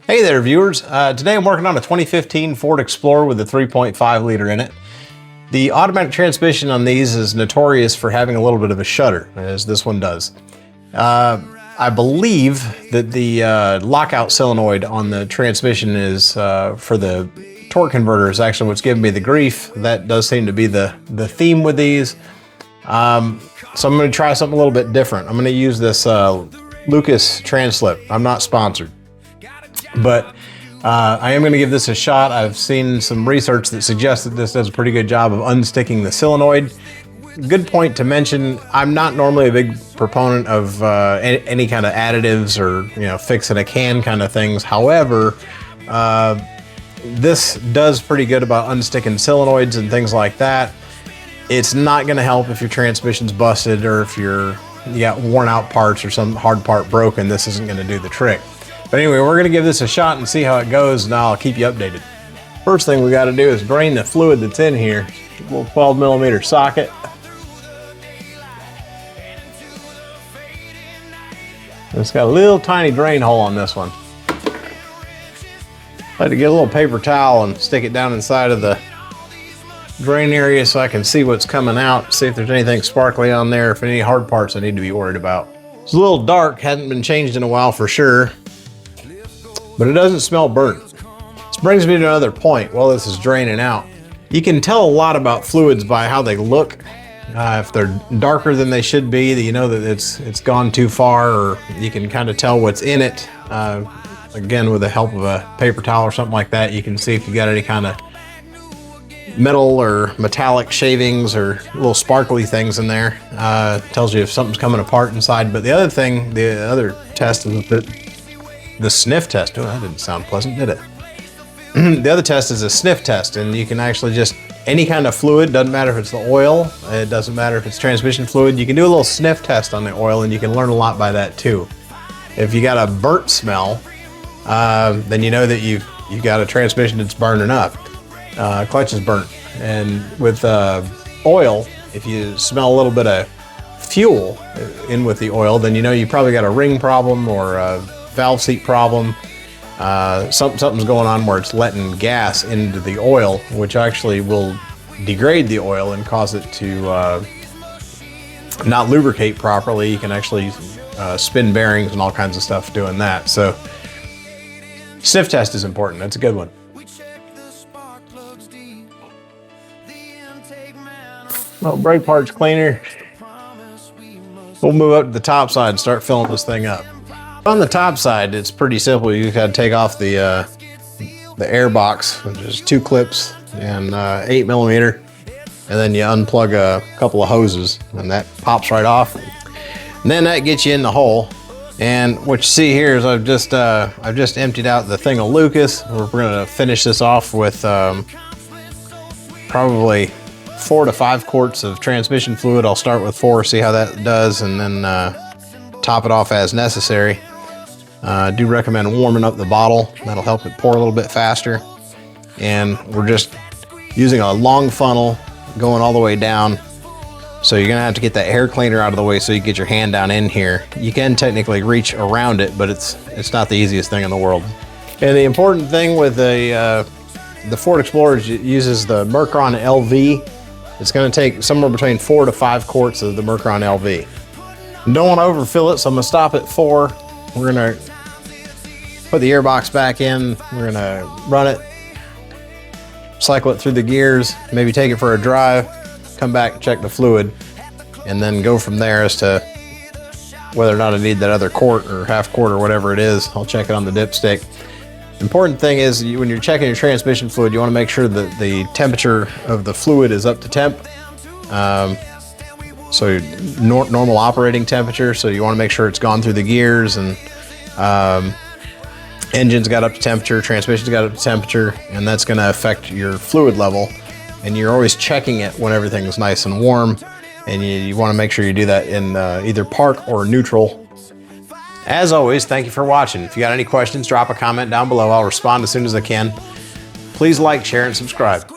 Hey there, viewers. Today I'm working on a 2015 Ford Explorer with a 3.5 liter in it. The automatic transmission on these is notorious for having a little bit of a shudder, as this one does. I believe that the lockout solenoid on the transmission is for the torque converter is actually what's giving me the grief. That does seem to be the theme with these. So I'm going to try something a little bit different. I'm going to use this Lucas Translip. I'm not sponsored, but I am going to give this a shot. I've seen some research that suggests that this does a pretty good job of unsticking the solenoid. Good point to mention, I'm not normally a big proponent of any kind of additives or, fixing a can kind of things. However, this does pretty good about unsticking solenoids and things like that. It's not going to help if your transmission's busted or if you got worn out parts or some hard part broken. This isn't going to do the trick. But anyway, we're going to give this a shot and see how it goes, and I'll keep you updated. First thing we got to do is drain the fluid that's in here. A little 12mm socket. It's got a little tiny drain hole on this one. I had to get a little paper towel and stick it down inside of the drain area so I can see what's coming out, see if there's anything sparkly on there, if any hard parts I need to be worried about. It's a little dark, hadn't been changed in a while for sure, but it doesn't smell burnt. This brings me to another point while this is draining out. You can tell a lot about fluids by how they look. If they're darker than they should be, you know that it's gone too far, or you can kind of tell what's in it. Again, with the help of a paper towel or something like that, you can see if you got any kind of metal or metallic shavings or little sparkly things in there. Tells you if something's coming apart inside. But the other thing, the other test is the sniff test. Oh, that didn't sound pleasant, did it? The other test is a sniff test, and you can actually just, any kind of fluid, doesn't matter if it's the oil, it doesn't matter if it's transmission fluid, you can do a little sniff test on the oil, and you can learn a lot by that too. If you got a burnt smell, then you know that you've got a transmission that's burning up. Clutch is burnt. And with oil, if you smell a little bit of fuel in with the oil, then you know you probably got a ring problem or a valve seat problem. Something's going on where it's letting gas into the oil, which actually will degrade the oil and cause it to not lubricate properly. You can actually spin bearings and all kinds of stuff doing that. So sniff test is important. That's a good one. Well, brake parts cleaner. We'll move up to the top side and start filling this thing up. On the top side, it's pretty simple. You gotta take off the air box, which is 2 clips and 8mm, and then you unplug a couple of hoses, and that pops right off. And then that gets you in the hole. And what you see here is I've just emptied out the thing of Lucas. We're gonna finish this off with probably 4 to 5 quarts of transmission fluid. I'll start with 4, see how that does, and then top it off as necessary. I do recommend warming up the bottle. That'll help it pour a little bit faster. And we're just using a long funnel going all the way down. So you're gonna have to get that air cleaner out of the way so you get your hand down in here. You can technically reach around it, but it's not the easiest thing in the world. And the important thing with the Ford Explorer is it uses the Mercon LV. It's gonna take somewhere between 4 to 5 quarts of the Mercon LV. Don't want to overfill it, so I'm gonna stop at 4. We're gonna put the airbox back in. We're gonna run it, cycle it through the gears, maybe take it for a drive, come back, check the fluid, and then go from there as to whether or not I need that other quart or half quart or whatever it is. I'll check it on the dipstick. Important thing is when you're checking your transmission fluid, you want to make sure that the temperature of the fluid is up to temp. So normal operating temperature, so you want to make sure it's gone through the gears, and engine's got up to temperature, transmission's got up to temperature, and that's going to affect your fluid level. And you're always checking it when everything's nice and warm, and you want to make sure you do that in either park or neutral. As always, thank you for watching. If you got any questions, drop a comment down below. I'll respond as soon as I can. Please like, share, and subscribe.